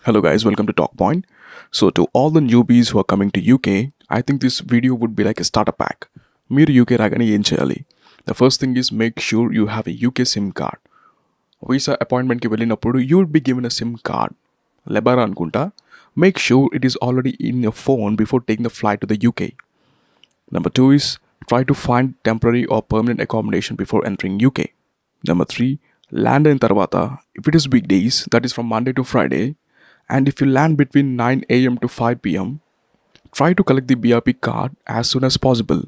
Hello guys, welcome to Talk Point. So to all the newbies who are coming to UK, I think this video would be like a starter pack. మీరు UK రాగానే ఏం చేయాలి? The first thing is make sure you have a UK SIM card. Visa అపాయింట్మెంట్కి వెళ్ళినప్పుడు you would be given a SIM card. లెబారా అనుకుంటా. Make sure it is already in your phone before taking the flight to the UK. Number 2 is try to find temporary or permanent accommodation before entering UK. Number 3, land in తర్వాత, if it is weekdays, that is from Monday to Friday, and if you land between 9 a.m. to 5 p.m., try to collect the BRP card as soon as possible.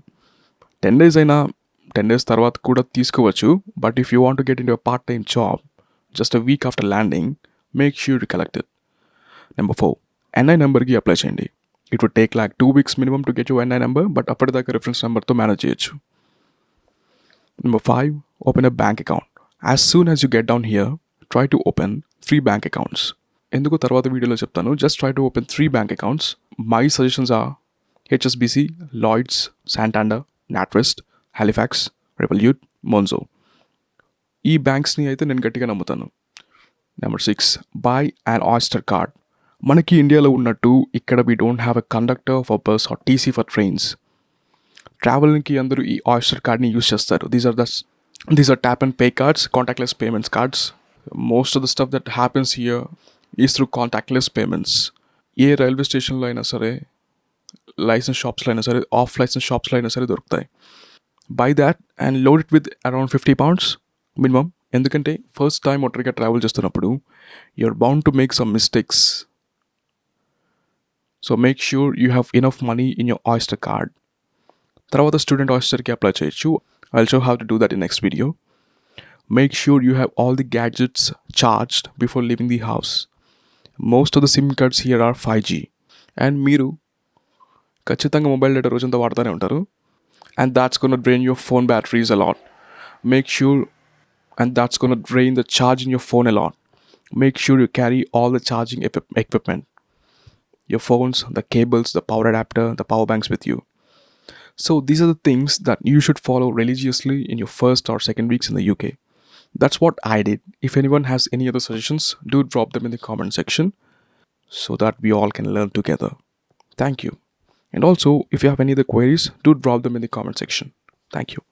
10 days అయినా 10 days తర్వాత కూడా తీసుకోవచ్చు, but if you want to get into a part-time job just a week after landing, make sure to collect it. Number 4, NI నెంబర్కి apply చేయండి. It would take like 2 weeks minimum to get your NI number, but అప్పటిదాకా reference నెంబర్తో manage చేయొచ్చు. Number 5, open a bank account. As soon as you get down here, try to open 3 bank accounts. ఎందుకు తర్వాత వీడియోలో చెప్తాను. Just try to open 3 bank accounts. My suggestions are HSBC, Lloyds, Santander, NatWest, Halifax, Revolut, Monzo. ఈ బ్యాంక్స్ని అయితే నేను గట్టిగా నమ్ముతాను. Number 6, buy and oyster card. మనకి ఇండియాలో ఉన్నట్టు ఇక్కడ we don't have a conductor for bus or TC for trains. ట్రావెలింగ్కి అందరూ ఈ ఆయిస్టర్ కార్డ్ని యూస్ చేస్తారు. These are tap and pay cards, contactless payments cards. Most of the stuff that happens here is through contactless payments. ఏ railway స్టేషన్లో అయినా సరే, లైసెన్స్ షాప్స్లో అయినా సరే, ఆఫ్ లైసెన్స్ షాప్స్లో అయినా సరే దొరుకుతాయి. Buy that and load it with around 50 pounds minimum. ఎందుకంటే ఫస్ట్ టైం ఒంటరిగా ట్రావెల్ చేస్తున్నప్పుడు you're bound to make some mistakes. So make sure you have enough money in your oyster card. తర్వాత student ఆయిస్టర్కి apply చేయొచ్చు. I'll show how to do that in next video. Make sure you have all the gadgets charged before leaving the house. Most of the SIM cards here are 5G. And మీరు ఖచ్చితంగా mobile data రోజంతా వాడుతూనే ఉంటారు. And that's going to drain your phone batteries a lot. And that's going to drain the charge in your phone a lot. Make sure you carry all the charging equipment. Your phones, the cables, the power adapter, the power banks with you. So these are the things that you should follow religiously in your first or second weeks in the UK. That's what I did. If anyone has any other suggestions, do drop them in the comment section so that we all can learn together. Thank you. And also, if you have any other queries, do drop them in the comment section. Thank you.